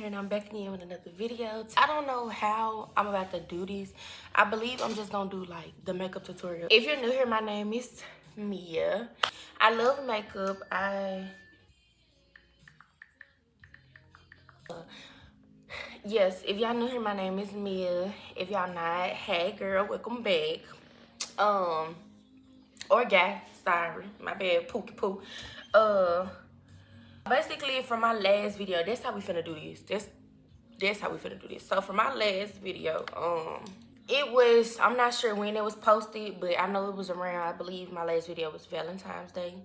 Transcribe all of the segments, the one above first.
here and I'm back again with another video. I don't know how I'm about to do this. I believe I'm just gonna do like the makeup tutorial. If you're new here, my name is Mia. I love makeup. Yes, if y'all new here, my name is Mia. If y'all not, hey girl, welcome back. Or guy, sorry, my bad, pookie poo. Basically from my last video, that's how we finna do this. That's how we finna do this. So for my last video, it was, I'm not sure when it was posted, but I know it was around, I believe my last video was Valentine's Day.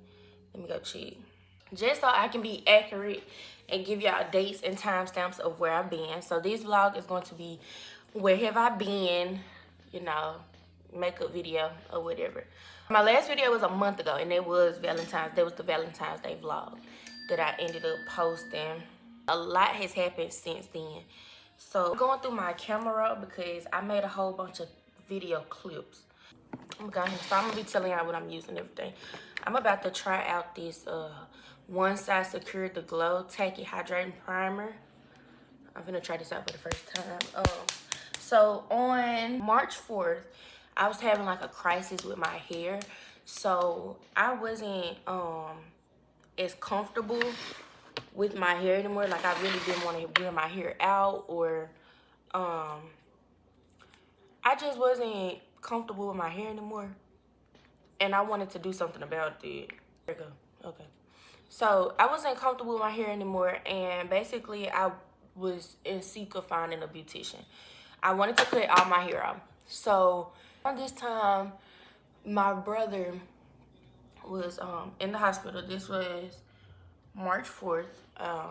Let me go check. Just so I can be accurate and give y'all dates and timestamps of where I've been. So this vlog is going to be where have I been, you know, makeup video or whatever. My last video was a month ago and it was Valentine's. That was the Valentine's Day vlog that I ended up posting. A lot has happened since then. So I'm going through my camera because I made a whole bunch of video clips. So I'm gonna be telling y'all what I'm using and everything. I'm about to try out this One Size Secure the Glow Tacky Hydrating Primer. I'm gonna try this out for the first time. So on March 4th, I was having like a crisis with my hair. So I wasn't as comfortable with my hair anymore. Like I really didn't want to wear my hair out, or I just wasn't comfortable with my hair anymore. And I wanted to do something about it. There we go. Okay. So I wasn't comfortable with my hair anymore, and basically I was in seek of finding a beautician. I wanted to cut all my hair off. So around this time, my brother was in the hospital. This was March 4th. I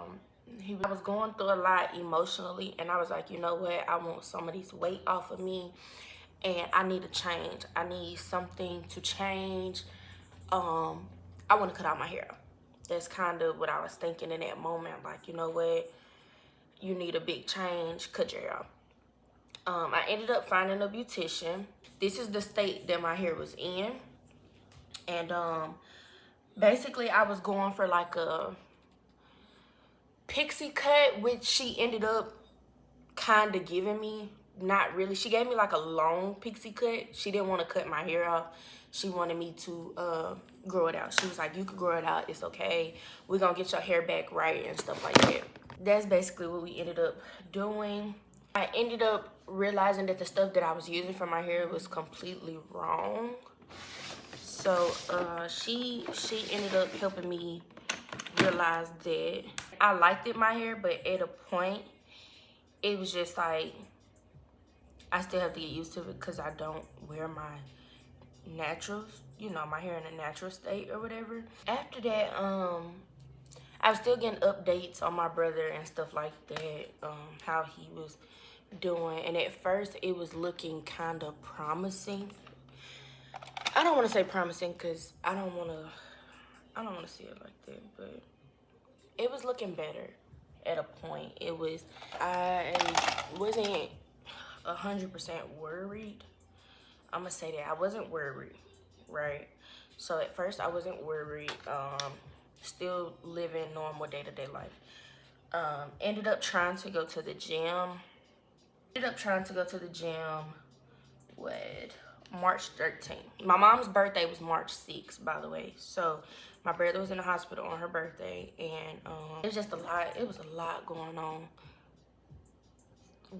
was going through a lot emotionally, and I was like, you know what? I want some of this weight off of me, and I need a change. I need something to change. I want to cut out my hair. That's kind of what I was thinking in that moment. Like, you know what? You need a big change. Cut your hair off. I ended up finding a beautician. This is the state that my hair was in. And basically I was going for like a pixie cut, which she ended up kind of giving me. Not really. She gave me like a long pixie cut. She didn't want to cut my hair off. She wanted me to grow it out. She was like, you can grow it out. It's okay. We're going to get your hair back right and stuff like that. That's basically what we ended up doing. I ended up realizing that the stuff that I was using for my hair was completely wrong. So she ended up helping me realize that I liked it, my hair, but at a point, it was just like, I still have to get used to it because I don't wear my naturals, you know, my hair in a natural state or whatever. After that, I was still getting updates on my brother and stuff like that, how he was doing. And at first, it was looking kind of promising. I don't want to say promising because I don't want to see it like that, but it was looking better at a point. I wasn't 100% worried. I'm gonna say that I wasn't worried, right? So at first I wasn't worried. Still living normal day-to-day life. Ended up trying to go to the gym. What? March 13th. My mom's birthday was March 6th, by the way. So my brother was in the hospital on her birthday, and it was just a lot. It was a lot going on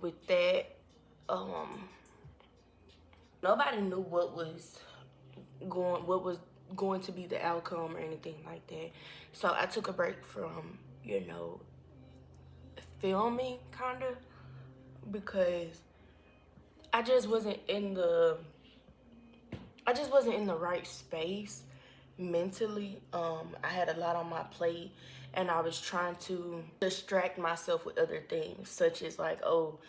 with that. Nobody knew what was going to be the outcome or anything like that. So I took a break from, you know, filming kind of, because I just wasn't in the right space mentally. I had a lot on my plate, and I was trying to distract myself with other things, such as like, oh,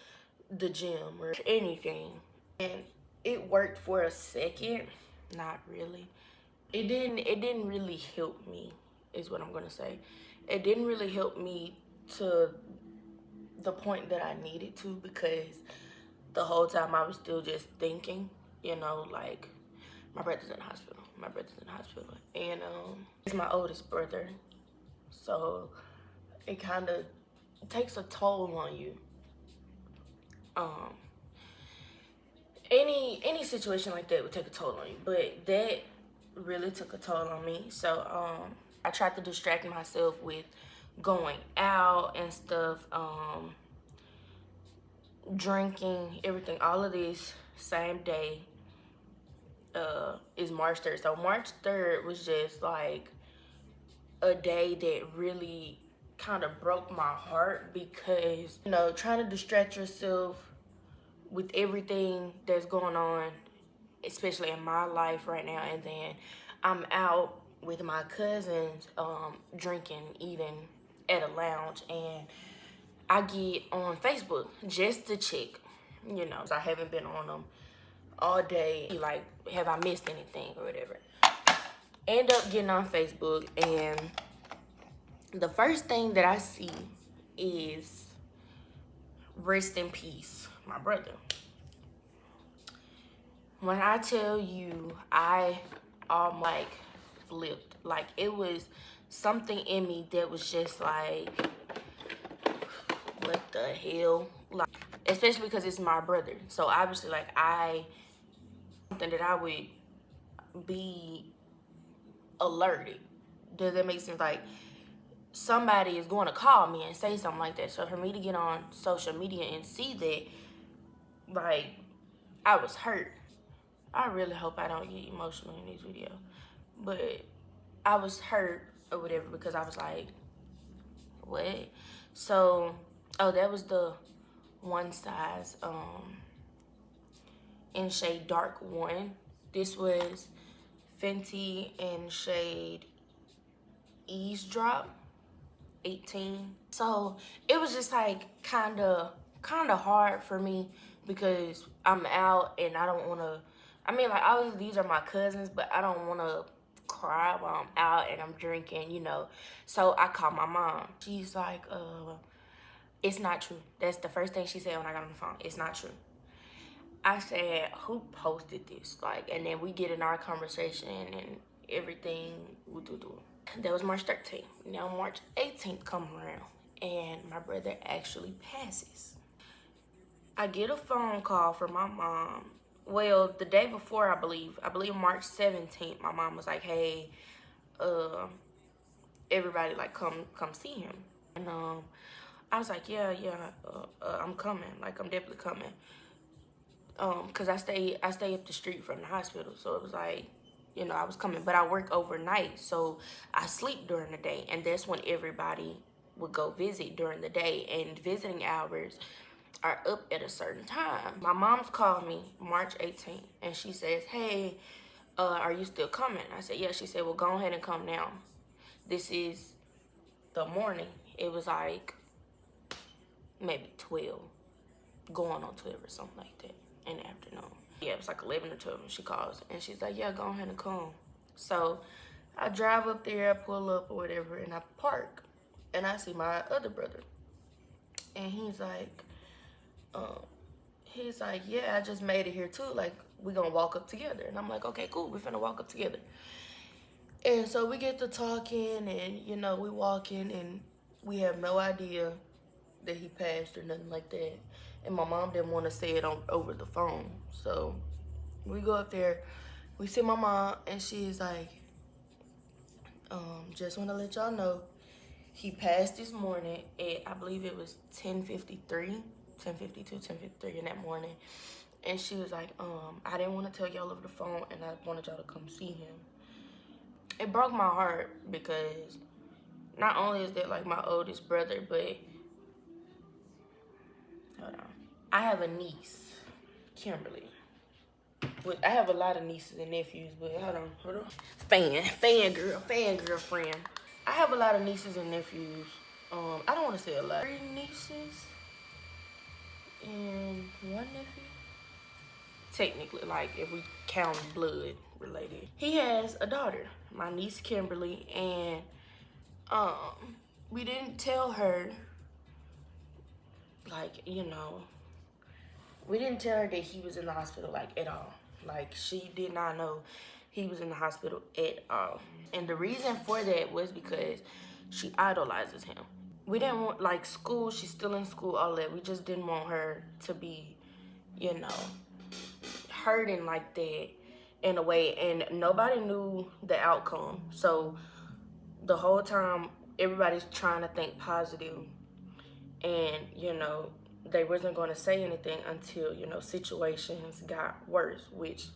the gym or anything. And it worked for a second. Not really. It didn't really help me, is what I'm gonna say. It didn't really help me to the point that I needed to, because the whole time I was still just thinking, you know, like, my brother's in the hospital. And it's my oldest brother. So it kind of takes a toll on you. Any situation like that would take a toll on you, but that really took a toll on me. So I tried to distract myself with going out and stuff, drinking, everything, all of this same day. Is March 3rd. So March 3rd was just like a day that really kind of broke my heart, because, you know, trying to distract yourself with everything that's going on, especially in my life right now, and then I'm out with my cousins, drinking, eating at a lounge, and I get on Facebook just to check, you know, I haven't been on them all day, like, have I missed anything or whatever. End up getting on Facebook, and the first thing that I see is rest in peace, my brother. When I tell you, I like flipped. Like, it was something in me that was just like, what the hell? Like, especially because it's my brother. So obviously, like, something that I would be alerted. Does that make sense? Like, somebody is going to call me and say something like that. So for me to get on social media and see that, like, I was hurt. I really hope I don't get emotional in this video, but I was hurt or whatever, because I was like, what? So, oh, that was the one size in shade dark 1. This was Fenty in shade Eavesdrop 18. So it was just like kind of hard for me, because I'm out and I don't want to, I mean, like, obviously these are my cousins, but I don't want to cry while I'm out and I'm drinking, you know. So I called my mom. She's like, it's not true. That's the first thing she said when I got on the phone. It's not true. I said, who posted this? Like, and then we get in our conversation and everything. That was March 13th. Now March 18th come around, and my brother actually passes. I get a phone call from my mom. Well, the day before, I believe March 17th, my mom was like, hey, everybody, like, come see him. And I was like, yeah, I'm coming. Like, I'm definitely coming. Cause I stay up the street from the hospital, so it was like, you know, I was coming, but I work overnight, so I sleep during the day, and that's when everybody would go visit during the day, and visiting hours are up at a certain time. My mom's called me March 18th, and she says, hey, are you still coming? I said, yeah. She said, well, go ahead and come now. This is the morning. It was like maybe 12, going on 12 or something like that in the afternoon. Yeah, it was like 11 or 12 when she calls, and she's like, yeah, go ahead and come. So I drive up there, I pull up or whatever, and I park, and I see my other brother, and he's like, yeah, I just made it here too. Like, we gonna walk up together. And I'm like, okay, cool, we finna walk up together. And so we get to talking, and, you know, we walking, and we have no idea that he passed or nothing like that. And my mom didn't want to say it over the phone. So we go up there, we see my mom, and she's like, just want to let y'all know, he passed this morning at, I believe it was 10:52, 10:53 in that morning. And she was like, I didn't want to tell y'all over the phone, and I wanted y'all to come see him. It broke my heart, because not only is that, like, my oldest brother, but hold on, I have a niece, Kimberly. I have a lot of nieces and nephews, but hold on. Fangirl friend. I have a lot of nieces and nephews. I don't want to say a lot. 3 nieces and 1 nephew. Technically, like, if we count blood related. He has a daughter, my niece Kimberly, and we didn't tell her, like, you know, we didn't tell her that he was in the hospital, like, at all. Like, she did not know he was in the hospital at all. And the reason for that was because she idolizes him. we didn't want, like, school, she's still in school, all that. We just didn't want her to be, you know, hurting like that in a way. And nobody knew the outcome. So the whole time, everybody's trying to think positive. And, you know, they wasn't going to say anything until, you know, situations got worse, which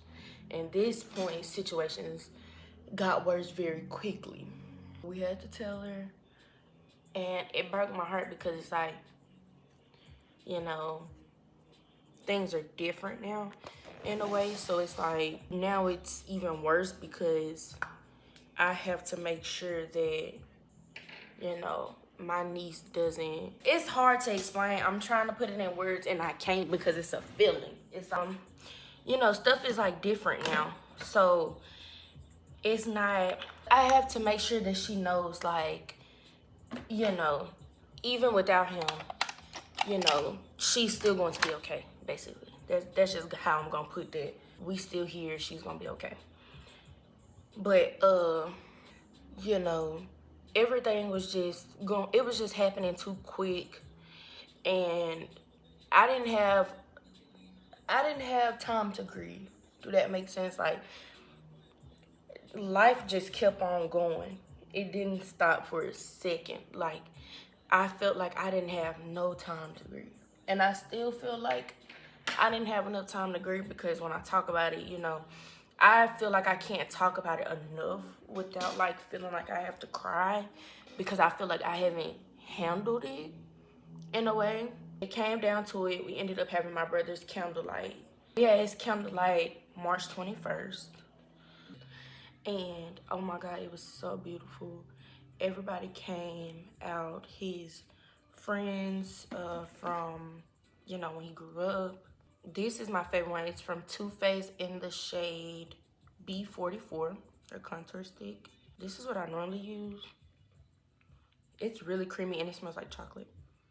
in this point, situations got worse very quickly. We had to tell her, and it broke my heart because it's like, you know, things are different now in a way. So it's like, now it's even worse because I have to make sure that, you know, my niece doesn't. It's hard to explain. I'm trying to put it in words and I can't because it's a feeling. It's you know, stuff is like different now. So it's not, I have to make sure that she knows, like, you know, even without him, you know, she's still going to be okay, basically. That's just how I'm gonna put that. We still here, she's gonna be okay. But you know, everything was just going, it was just happening too quick, and I didn't have time to grieve. Do that make sense? Like, life just kept on going. It didn't stop for a second. Like, I felt like I didn't have no time to grieve. And I still feel like I didn't have enough time to grieve because when I talk about it, you know, I feel like I can't talk about it enough without like feeling like I have to cry, because I feel like I haven't handled it in a way. It came down to it. We ended up having my brother's candlelight. Yeah, it's candlelight March 21st. And oh my God, it was so beautiful. Everybody came out, his friends from, you know, when he grew up. This is my favorite one. It's from Too Faced in the shade B44, their contour stick. This is what I normally use. It's really creamy and it smells like chocolate.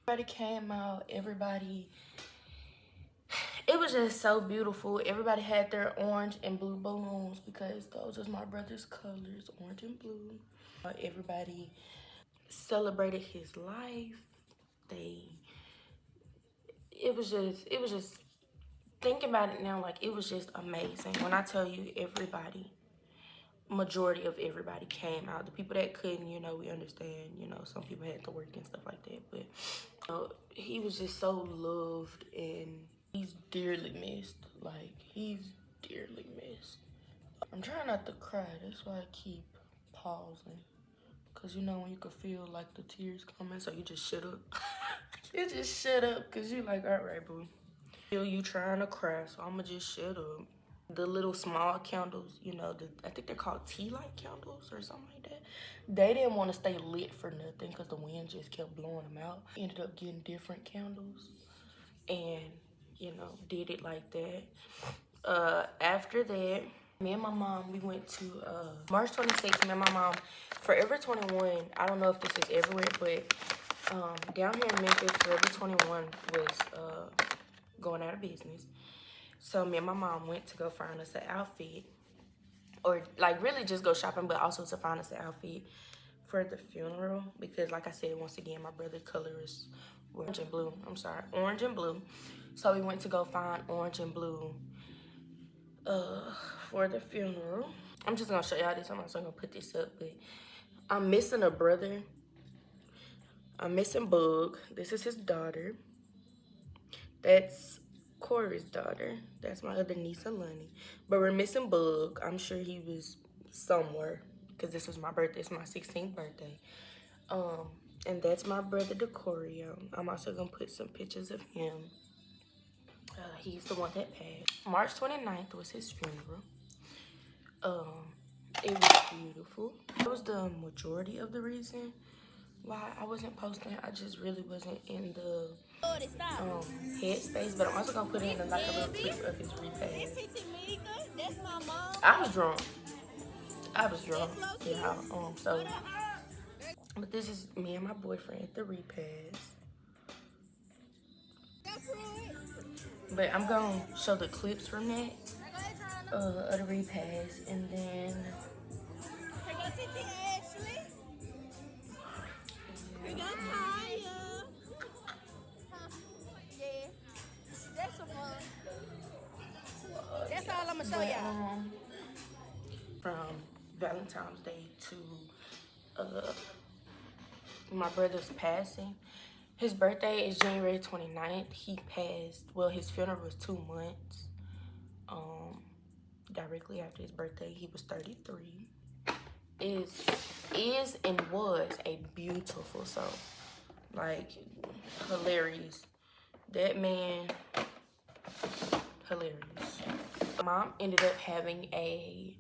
Everybody came out, everybody, it was just so beautiful. Everybody had their orange and blue balloons because those was my brother's colors, orange and blue. Everybody celebrated his life. It was just, thinking about it now, like, it was just amazing. When I tell you, everybody, majority of everybody came out. The people that couldn't, you know, we understand, you know, some people had to work and stuff like that, but he was just so loved and he's dearly missed. Like, he's dearly missed. I'm trying not to cry, that's why I keep pausing. Cause you know when you can feel like the tears coming, so you just shut up. You just shut up, cause you like, all right, boo. Feel you trying to cry, so I'ma just shut up. The little small candles, you know, I think they're called tea light candles or something like that. They didn't want to stay lit for nothing because the wind just kept blowing them out. Ended up getting different candles and, you know, did it like that. After that, me and my mom, we went to March 26th. Me and my mom, Forever 21. I don't know if this is everywhere, but down here in Memphis, Forever 21 was going out of business. So me and my mom went to go find us an outfit, or like really just go shopping, but also to find us an outfit for the funeral, because like I said, once again, my brother's color is orange and blue. I'm sorry, orange and blue. So we went to go find orange and blue for the funeral. I'm just gonna show y'all this. I'm also gonna put this up, but I'm missing a brother. I'm missing Bug. This is his daughter. That's Corey's daughter. That's my other niece, Alani. But we're missing Bug. I'm sure he was somewhere because this was my birthday. It's my 16th birthday. And that's my brother, Decorio. I'm also going to put some pictures of him. He's the one that passed. March 29th was his funeral. It was beautiful. That was the majority of the reason why I wasn't posting. I just really wasn't in the headspace, but I'm also gonna put in like a little clip of his repast. I was drunk. Yeah. So, but this is me and my boyfriend at the repast. But I'm gonna show the clips from that of the repast, and then. I'ma show y'all. From Valentine's Day to my brother's passing. His birthday is January 29th. He passed, well, his funeral was 2 months. Directly after his birthday, he was 33. Is and was a beautiful soul. Like, hilarious. That man, hilarious. My mom ended up having a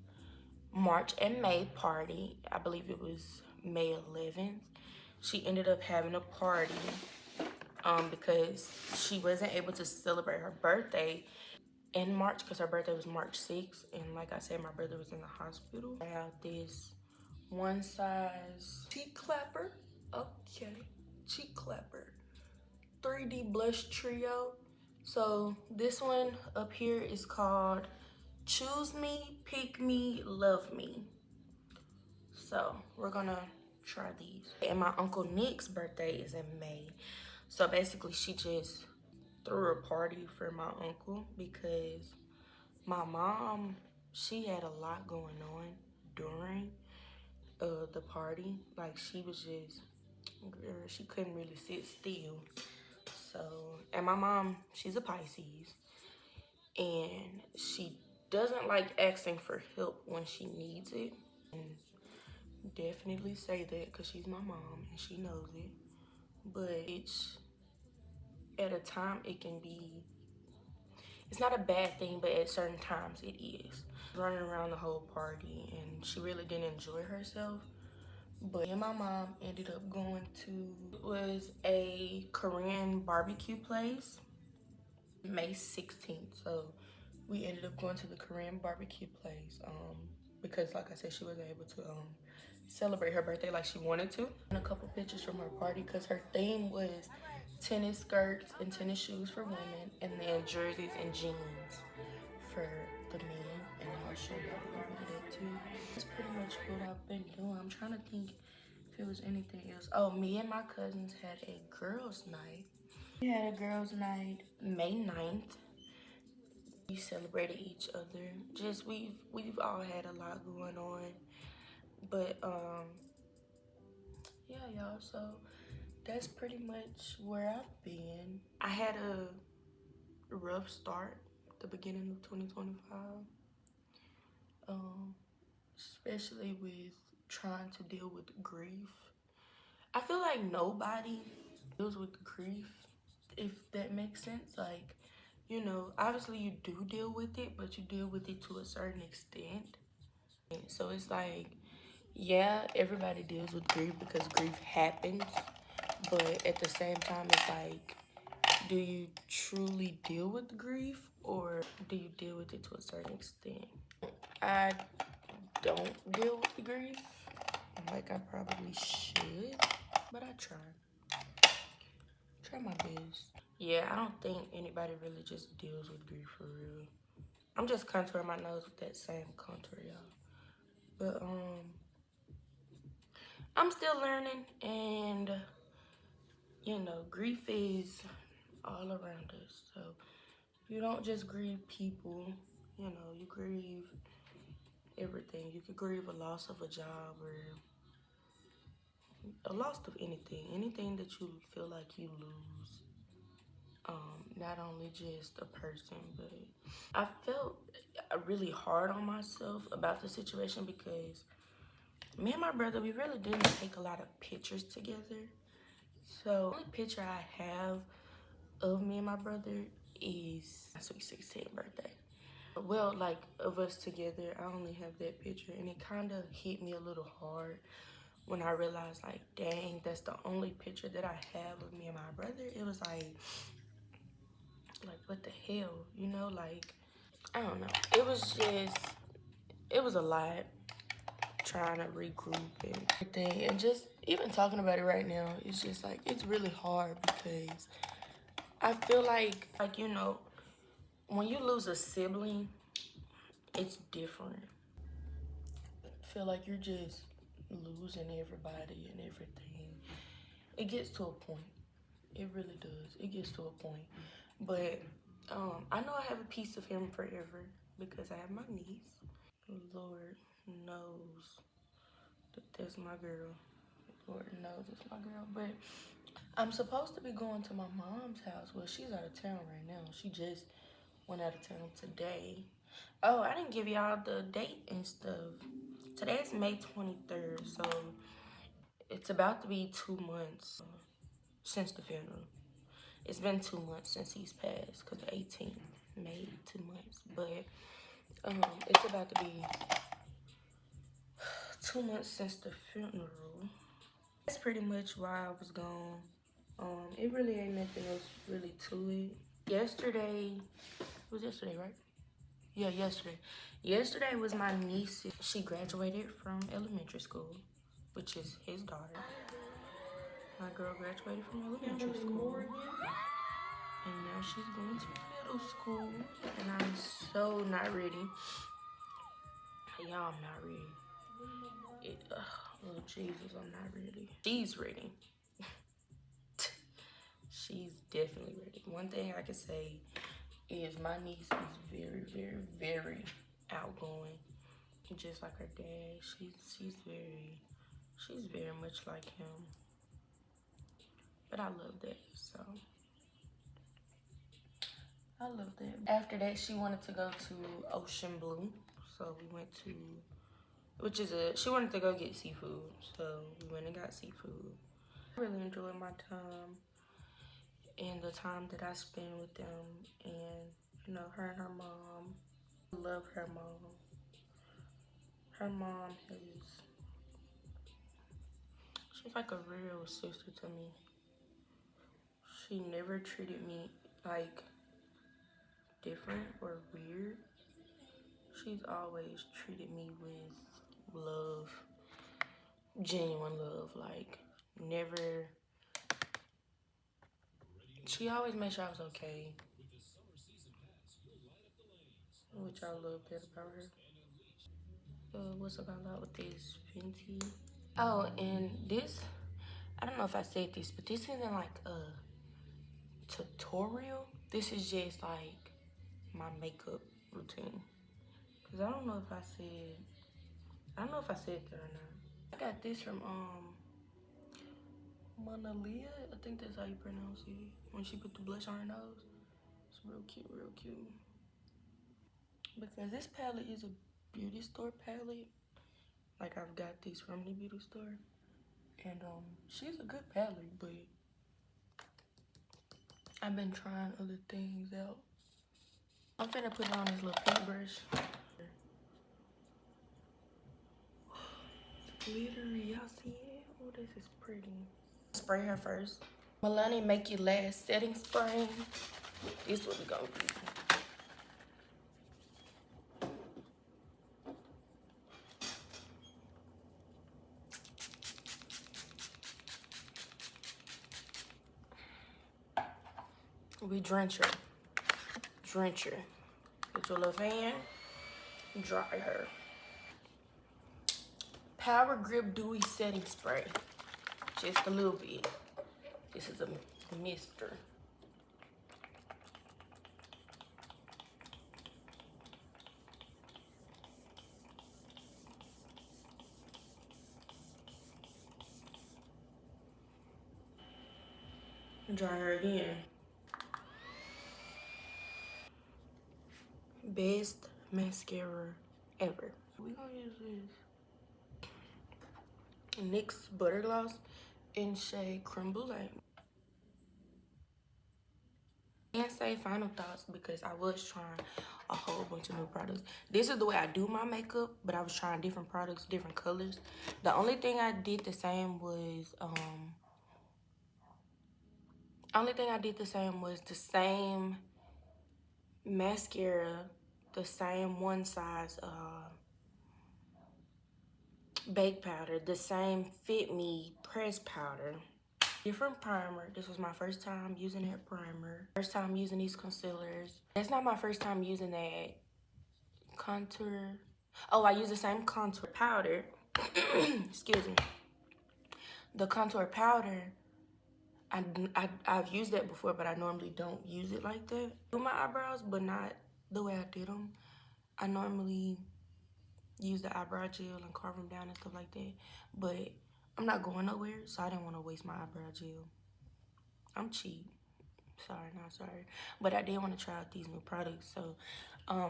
March and May party. I believe it was May 11th. She ended up having a party because she wasn't able to celebrate her birthday in March because her birthday was March 6th. And like I said, my brother was in the hospital. I have this one size cheek clapper. Okay, cheek clapper. 3D blush trio. So this one up here is called Choose Me, Pick Me, Love Me. So we're gonna try these. And my Uncle Nick's birthday is in May. So basically she just threw a party for my uncle because my mom, she had a lot going on during the party. Like she was just, girl, she couldn't really sit still. So, and my mom, she's a Pisces, and she doesn't like asking for help when she needs it. And definitely say that because she's my mom and she knows it. But it's, at a time, it can be, it's not a bad thing, but at certain times it is. Running around the whole party and she really didn't enjoy herself. But me and my mom ended up going to, it was a Korean barbecue place, May 16th. So we ended up going to the Korean barbecue place because like I said, she wasn't able to celebrate her birthday like she wanted to. And a couple pictures from her party because her theme was tennis skirts and tennis shoes for women, and then jerseys and jeans for the men. And I'll show you a little bit of that too. That's pretty much what I've been doing. I'm trying to think if it was anything else. Oh, me and my cousins had a girls' night. We had a girls' night May 9th. We celebrated each other. Just we've all had a lot going on. But yeah, y'all, so that's pretty much where I've been. I had a rough start at the beginning of 2025. Especially with trying to deal with grief. I feel like nobody deals with grief, if that makes sense. Like, you know, obviously you do deal with it, but you deal with it to a certain extent. So it's like, yeah, everybody deals with grief because grief happens. But at the same time, it's like, do you truly deal with grief or do you deal with it to a certain extent? I don't deal with the grief like I probably should, but I try my best. Yeah, I don't think anybody really just deals with grief for real. I'm just contouring my nose with that same contour, y'all. But I'm still learning, and you know, grief is all around us. So you don't just grieve people, you know, you grieve everything. You could grieve a loss of a job or a loss of anything that you feel like you lose. Not only just a person, but I felt really hard on myself about the situation because me and my brother, we really didn't take a lot of pictures together. So the only picture I have of me and my brother is my sweet 16th birthday. Well, like, of us together, I only have that picture, and it kind of hit me a little hard when I realized, like, dang, that's the only picture that I have of me and my brother. It was like what the hell, you know? Like, I don't know. It was a lot trying to regroup and everything, and just even talking about it right now, it's just like, it's really hard because I feel like, you know, when you lose a sibling, it's different. I feel like you're just losing everybody and everything. It gets to a point. It really does. It gets to a point. But I know I have a piece of him forever. because I have my niece. Lord knows that that's my girl. Lord knows it's my girl. But I'm supposed to be going to my mom's house. Well, she's out of town right now. She just went out of town today. Oh, I didn't give y'all the date and stuff. Today is May 23rd, so it's about to be 2 months since the funeral. It's been 2 months since he's passed, because the 18th made 2 months. But it's about to be 2 months since the funeral. That's pretty much why I was gone. It really ain't nothing else really to it. Yesterday, it was yesterday, right? Yeah, yesterday. Yesterday was my niece. She graduated from elementary school, which is his daughter. My girl graduated from elementary school. And now she's going to middle school. And I'm so not ready. Y'all, I'm not ready. Oh, Jesus, I'm not ready. She's ready. She's definitely ready. One thing I can say is my niece is very, very, very outgoing. Just like her dad. She's very much like him. But I love that, so. I love that. After that, she wanted to go to Ocean Blue. So we went to, she wanted to go get seafood. So we went and got seafood. I really enjoyed my time and the time that I spent with them. And, you know, her and her mom. I love her mom. Her mom she's like a real sister to me. She never treated me like different or weird. She's always treated me with love, genuine love, like never. She always made sure I was okay, which I love that about her. What's about a lot with this Fenty? Oh, and this, I don't know if I said this, but this isn't like a tutorial. This is just like my makeup routine. Cause I don't know if I said that or not. I got this from Mona Leo. I think that's how you pronounce it. When she put the blush on her nose. It's real cute, real cute. Because this palette is a beauty store palette. Like I've got these from the beauty store. And she's a good palette, but I've been trying other things out. I'm finna put on this little paintbrush. Glittery, y'all see it? Oh, this is pretty. Spray her first. Milani Make You Last setting spray. This is what we gonna do. We drench her. Drench her. Get your little fan. Dry her. Power Grip Dewy Setting Spray. Just a little bit. This is a mister. Dry her again. Best mascara ever. We gonna use this NYX Butter Gloss in shade Creme Brulee. Can't say final thoughts because I was trying a whole bunch of new products. This is the way I do my makeup, but I was trying different products, different colors. The only thing I did the same was the same mascara, the same one size bake powder, the same Fit Me press powder, different primer. This was my first time using that primer. First time using these concealers. That's not my first time using that contour. Oh, I use the same contour powder. Excuse me. The contour powder, I've used that before, but I normally don't use it like that. Do my eyebrows, but not the way I did them. I normally use the eyebrow gel and carve them down and stuff like that, but I'm not going nowhere, so I didn't want to waste my eyebrow gel. I'm cheap. Sorry, not sorry. But I did want to try out these new products. So,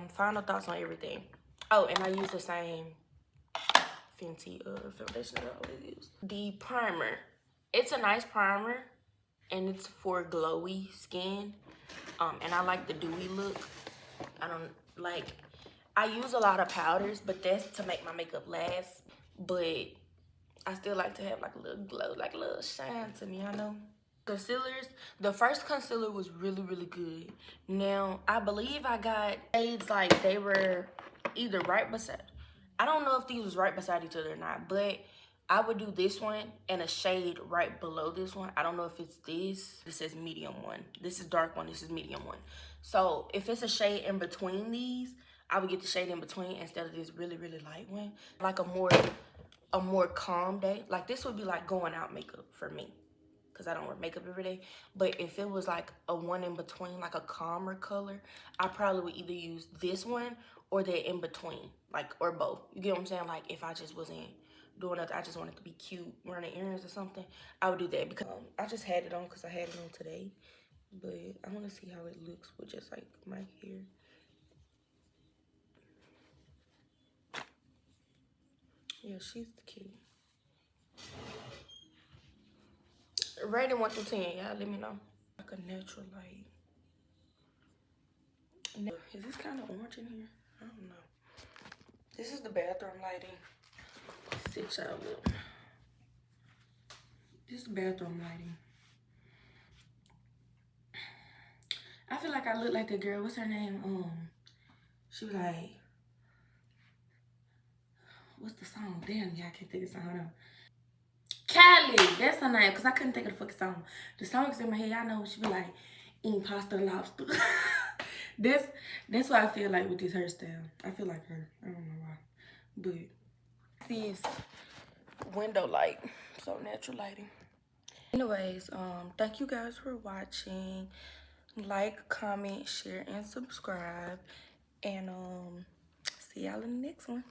final thoughts on everything. Oh, and I use the same Fenty foundation that I always use. The primer. It's a nice primer, and it's for glowy skin. And I like the dewy look. I don't like. I use a lot of powders, but that's to make my makeup last. But I still like to have like a little glow, like a little shine to me, I know. Concealers, the first concealer was really good. Now I believe I got shades like they were either right beside, I don't know if these was right beside each other or not, but I would do this one and a shade right below this one. I don't know if it's this is medium one, this is dark one, this is medium one. So if it's a shade in between these, I would get the shade in between instead of this really light one, like a more calm day. Like this would be like going out makeup for me, because I don't wear makeup every day. But if it was like a one in between, like a calmer color, I probably would either use this one or the in between, like, or both. You get what I'm saying? Like if I just wasn't doing nothing, I just wanted to be cute, running errands or something, I would do that. Because I just had it on because I had it on today. But I want to see how it looks with just like my hair. Yeah, she's cute. Rating 1 through 10, y'all let me know. Like a natural light. Is this kind of orange in here? I don't know. This is the bathroom lighting. Sit y'all up. This is bathroom lighting. I feel like I look like the girl. What's her name? She was like, what's the song? Damn, y'all can't think of the song. Hold on. Callie, that's her name, because I couldn't think of the fucking song. The song's in my head. I know she be like, eating pasta and lobster. That's what I feel like with this hairstyle. I feel like her. I don't know why. But this window light. So natural lighting. Anyways, thank you guys for watching. Like, comment, share, and subscribe. And see y'all in the next one.